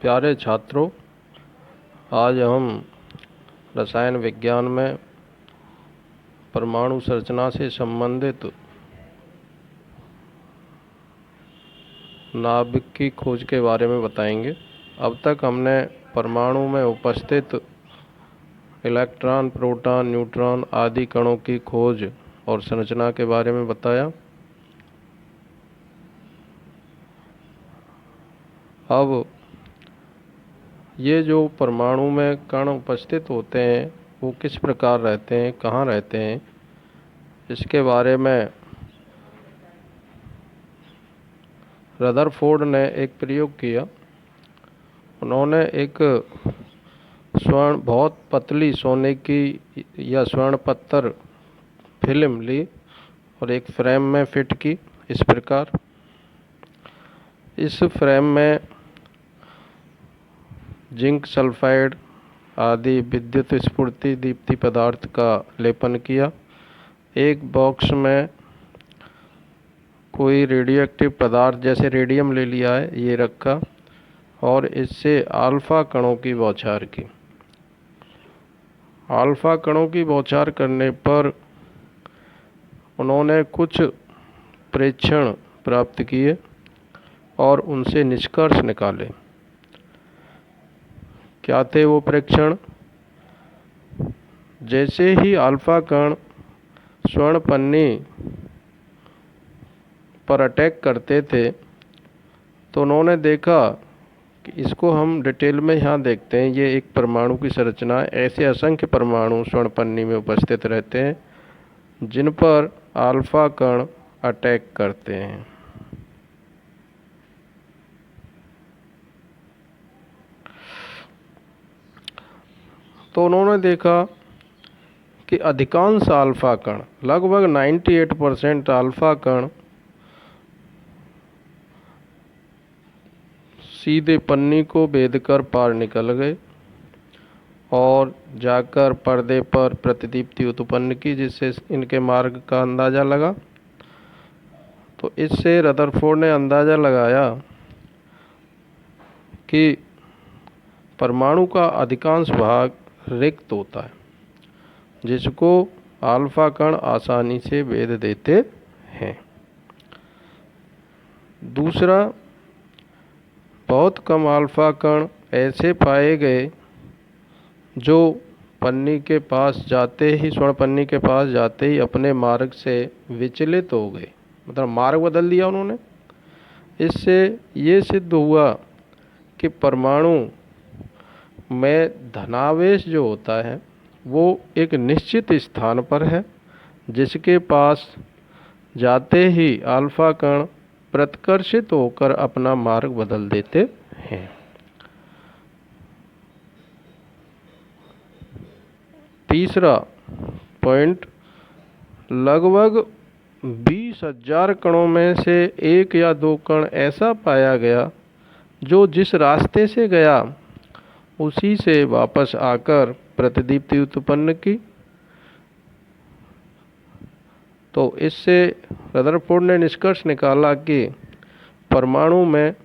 प्यारे छात्रों, आज हम रसायन विज्ञान में परमाणु संरचना से संबंधित नाभिक की खोज के बारे में बताएंगे। अब तक हमने परमाणु में उपस्थित इलेक्ट्रॉन, प्रोटॉन, न्यूट्रॉन आदि कणों की खोज और संरचना के बारे में बताया। अब ये जो परमाणु में कण उपस्थित होते हैं वो किस प्रकार रहते हैं, कहाँ रहते हैं, इसके बारे में रदरफोर्ड ने एक प्रयोग किया। उन्होंने एक बहुत पतली सोने की या स्वर्ण पत्थर फिल्म ली और एक फ्रेम में फिट की। इस प्रकार इस फ्रेम में जिंक सल्फाइड आदि विद्युत स्फुर्ति दीप्ति पदार्थ का लेपन किया। एक बॉक्स में कोई रेडियोएक्टिव पदार्थ जैसे रेडियम ले लिया है, ये रखा और इससे अल्फा कणों की बौछार की। अल्फा कणों की बौछार करने पर उन्होंने कुछ प्रेक्षण प्राप्त किए और उनसे निष्कर्ष निकाले। क्या थे वो प्रेक्षण? जैसे ही अल्फा कण स्वर्ण पन्नी पर अटैक करते थे तो उन्होंने देखा कि इसको हम डिटेल में यहाँ देखते हैं। ये एक परमाणु की संरचना है। ऐसे असंख्य परमाणु स्वर्ण पन्नी में उपस्थित रहते हैं जिन पर अल्फा कण अटैक करते हैं। तो उन्होंने देखा कि अधिकांश अल्फा कण, लगभग 98% अल्फा कण सीधे पन्नी को भेदकर पार निकल गए और जाकर पर्दे पर प्रतिदीप्ति उत्पन्न की, जिससे इनके मार्ग का अंदाज़ा लगा। तो इससे रदरफोर्ड ने अंदाज़ा लगाया कि परमाणु का अधिकांश भाग रिक्त होता है जिसको अल्फा कण आसानी से भेद देते हैं। दूसरा, बहुत कम अल्फा कण ऐसे पाए गए जो पन्नी के पास जाते ही, स्वर्ण पन्नी के पास जाते ही अपने मार्ग से विचलित हो गए, मतलब मार्ग बदल दिया उन्होंने। इससे ये सिद्ध हुआ कि परमाणु में धनावेश जो होता है वो एक निश्चित स्थान पर है, जिसके पास जाते ही अल्फा कण प्रतिकर्षित होकर अपना मार्ग बदल देते हैं। तीसरा पॉइंट, लगभग 20,000 कणों में से एक या दो कण ऐसा पाया गया जो जिस रास्ते से गया उसी से वापस आकर प्रतिदीप्ति उत्पन्न की। तो इससे रदरफोर्ड ने निष्कर्ष निकाला कि परमाणु में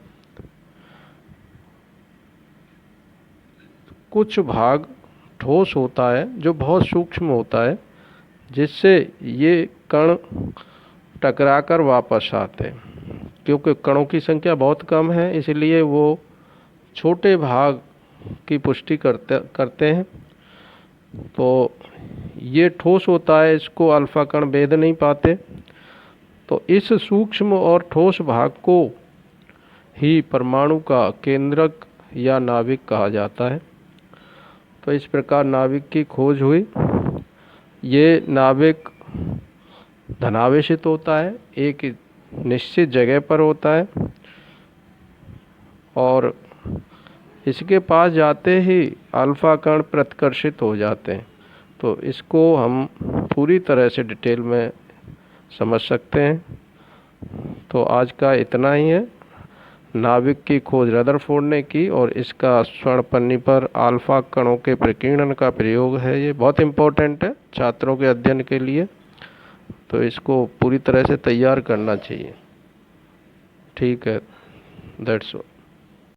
कुछ भाग ठोस होता है जो बहुत सूक्ष्म होता है, जिससे ये कण टकराकर वापस आते हैं। क्योंकि कणों की संख्या बहुत कम है, इसलिए वो छोटे भाग की पुष्टि करते हैं। तो ये ठोस होता है, इसको अल्फा कण भेद नहीं पाते। तो इस सूक्ष्म और ठोस भाग को ही परमाणु का केंद्रक या नाभिक कहा जाता है। तो इस प्रकार नाभिक की खोज हुई। ये नाभिक धनावेशित होता है, एक निश्चित जगह पर होता है और इसके पास जाते ही अल्फा कण प्रतिकर्षित हो जाते हैं। तो इसको हम पूरी तरह से डिटेल में समझ सकते हैं। तो आज का इतना ही है। नाभिक की खोज रदरफोर्ड ने की और इसका स्वर्ण पन्नी पर अल्फा कणों के प्रकीर्णन का प्रयोग है। ये बहुत इम्पोर्टेंट है छात्रों के अध्ययन के लिए, तो इसको पूरी तरह से तैयार करना चाहिए। ठीक है, दैट्स ऑल।